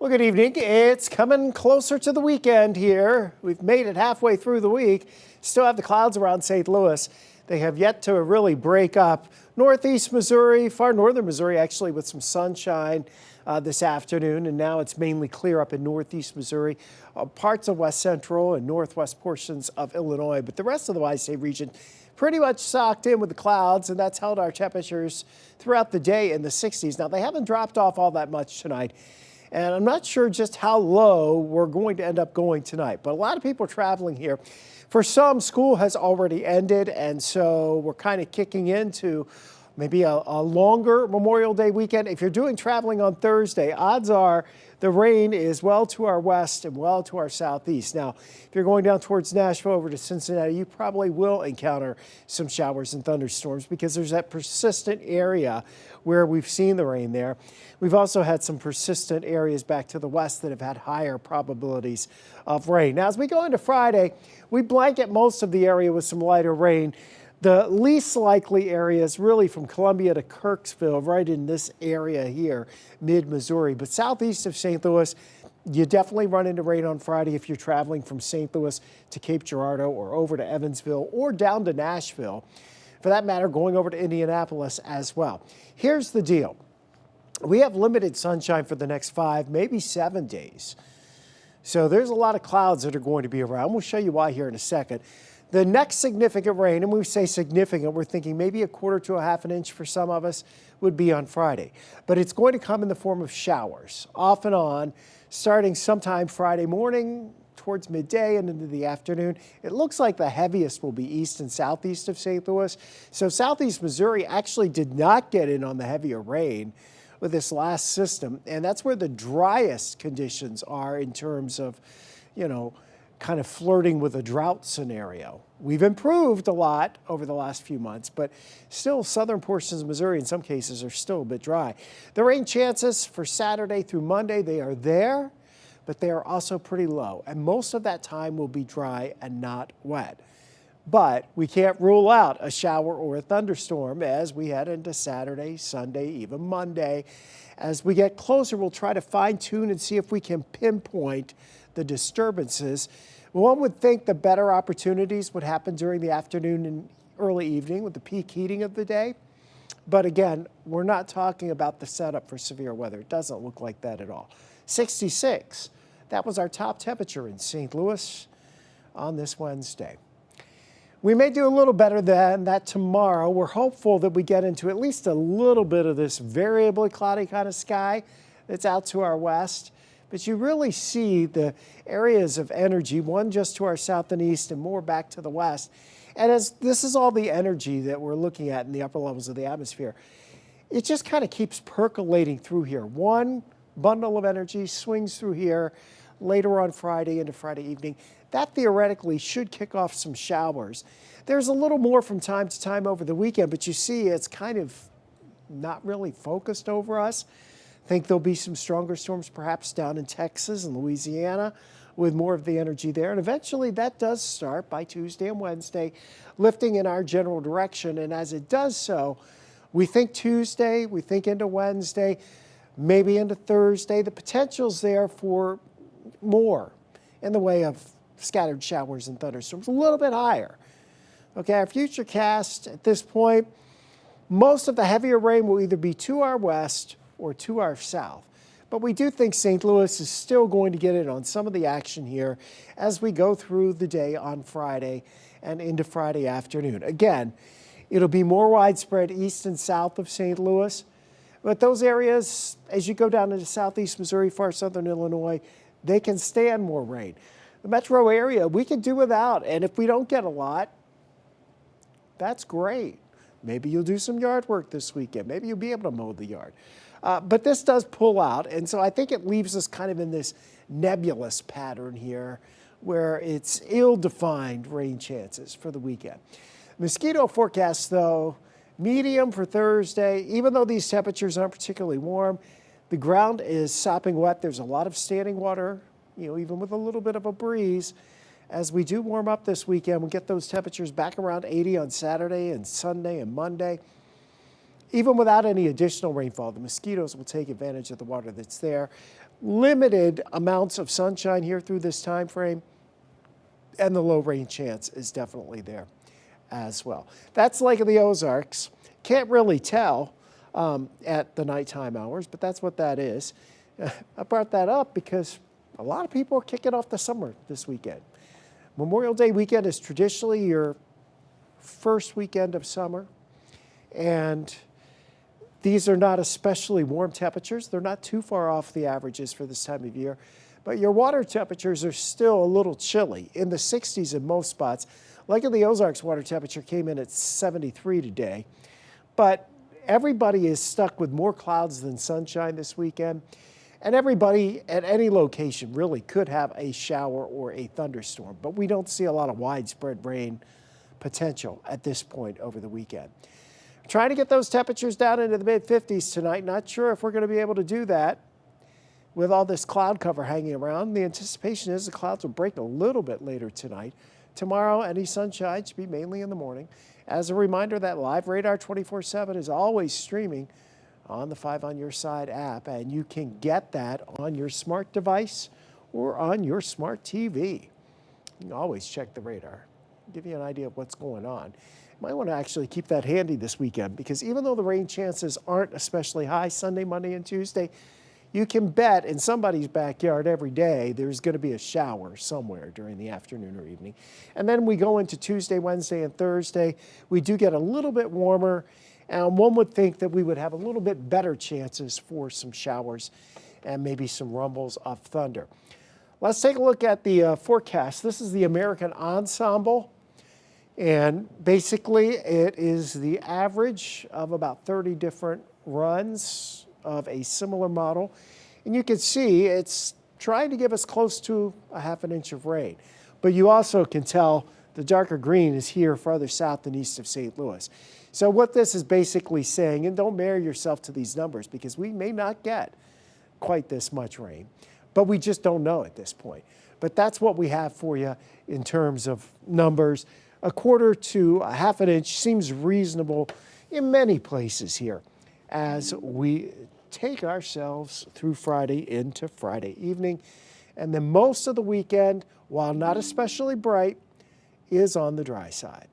Well, good evening. It's coming closer to the weekend here. We've made it halfway through the week. Still have the clouds around St. Louis. They have yet to really break up. Northeast Missouri, far northern Missouri, actually, with some sunshine this afternoon. And now it's mainly clear up in northeast Missouri, parts of west central and northwest portions of Illinois. But the rest of the Wide-State region pretty much socked in with the clouds, and that's held our temperatures throughout the day in the 60s. Now, they haven't dropped off all that much tonight. And I'm not sure just how low we're going to end up going tonight, but a lot of people are traveling here. For some, school has already ended, and so we're kind of kicking into maybe a longer Memorial Day weekend. If you're doing traveling on Thursday, odds are the rain is well to our west and well to our southeast. Now, if you're going down towards Nashville over to Cincinnati, you probably will encounter some showers and thunderstorms because there's that persistent area where we've seen the rain there. We've also had some persistent areas back to the west that have had higher probabilities of rain. Now, as we go into Friday, we blanket most of the area with some lighter rain. The least likely areas really from Columbia to Kirksville, right in this area here, mid-Missouri. But southeast of St. Louis, you definitely run into rain on Friday if you're traveling from St. Louis to Cape Girardeau or over to Evansville or down to Nashville. For that matter, going over to Indianapolis as well. Here's the deal. We have limited sunshine for the next 5, maybe 7 days. So there's a lot of clouds that are going to be around. We'll show you why here in a second. The next significant rain, and when we say significant, we're thinking maybe a quarter to a half an inch for some of us, would be on Friday. But it's going to come in the form of showers, off and on, starting sometime Friday morning towards midday and into the afternoon. It looks like the heaviest will be east and southeast of St. Louis. So southeast Missouri actually did not get in on the heavier rain with this last system. And that's where the driest conditions are in terms of, kind of flirting with a drought scenario. We've improved a lot over the last few months, but still southern portions of Missouri in some cases are still a bit dry. The rain chances for Saturday through Monday, they are there, but they are also pretty low. And most of that time will be dry and not wet. But we can't rule out a shower or a thunderstorm as we head into Saturday, Sunday, even Monday. As we get closer, we'll try to fine tune and see if we can pinpoint the disturbances. One would think the better opportunities would happen during the afternoon and early evening with the peak heating of the day. But again, we're not talking about the setup for severe weather. It doesn't look like that at all. 66, that was our top temperature in St. Louis on this Wednesday. We may do a little better than that tomorrow. We're hopeful that we get into at least a little bit of this variably cloudy kind of sky that's out to our west. But you really see the areas of energy, one just to our south and east and more back to the west. And as this is all the energy that we're looking at in the upper levels of the atmosphere, it just kind of keeps percolating through here. One bundle of energy swings through here later on Friday into Friday evening. That theoretically should kick off some showers. There's a little more from time to time over the weekend, but you see it's kind of not really focused over us. I think there'll be some stronger storms perhaps down in Texas and Louisiana with more of the energy there. And eventually that does start by Tuesday and Wednesday, lifting in our general direction. And as it does so, we think Tuesday, we think into Wednesday, maybe into Thursday. The potential's there for more in the way of scattered showers and thunderstorms, a little bit higher. Okay, our future cast at this point, most of the heavier rain will either be to our west or to our south. But we do think St. Louis is still going to get in on some of the action here as we go through the day on Friday and into Friday afternoon. Again, it'll be more widespread east and south of St. Louis, but those areas, as you go down into southeast Missouri, far southern Illinois, they can stand more rain. The metro area, we can do without, and if we don't get a lot, that's great. Maybe you'll do some yard work this weekend. Maybe you'll be able to mow the yard. But this does pull out, and so I think it leaves us kind of in this nebulous pattern here where it's ill-defined rain chances for the weekend. Mosquito forecast, though, medium for Thursday. Even though these temperatures aren't particularly warm, the ground is sopping wet. There's a lot of standing water, even with a little bit of a breeze. As we do warm up this weekend, we'll get those temperatures back around 80 on Saturday and Sunday and Monday. Even without any additional rainfall, the mosquitoes will take advantage of the water that's there. limited amounts of sunshine here through this time frame, and the low rain chance is definitely there as well. That's Lake of the Ozarks. Can't really tell at the nighttime hours, but that's what that is. I brought that up because a lot of people are kicking off the summer this weekend. Memorial Day weekend is traditionally your first weekend of summer, and these are not especially warm temperatures. They're not too far off the averages for this time of year, but your water temperatures are still a little chilly, in the 60s in most spots. Lake of the Ozarks water temperature came in at 73 today, but everybody is stuck with more clouds than sunshine this weekend, and everybody at any location really could have a shower or a thunderstorm, but we don't see a lot of widespread rain potential at this point over the weekend. Trying to get those temperatures down into the mid-50s tonight. Not sure if we're going to be able to do that with all this cloud cover hanging around. The anticipation is the clouds will break a little bit later tonight. Tomorrow, any sunshine should be mainly in the morning. As a reminder, that Live Radar 24/7 is always streaming on the 5 on Your Side app, and you can get that on your smart device or on your smart TV. You can always check the radar, give you an idea of what's going on. You might want to actually keep that handy this weekend, because even though the rain chances aren't especially high Sunday, Monday, and Tuesday, you can bet in somebody's backyard every day there's going to be a shower somewhere during the afternoon or evening. And then we go into Tuesday, Wednesday, and Thursday. We do get a little bit warmer, and one would think that we would have a little bit better chances for some showers and maybe some rumbles of thunder. Let's take a look at the forecast. This is the American Ensemble, and basically it is the average of about 30 different runs of a similar model. And you can see it's trying to give us close to a half an inch of rain. But you also can tell the darker green is here farther south and east of St. Louis. So what this is basically saying, and don't marry yourself to these numbers because we may not get quite this much rain, but we just don't know at this point. But that's what we have for you in terms of numbers. A quarter to a half an inch seems reasonable in many places here as we take ourselves through Friday into Friday evening. And then most of the weekend, while not especially bright, is on the dry side.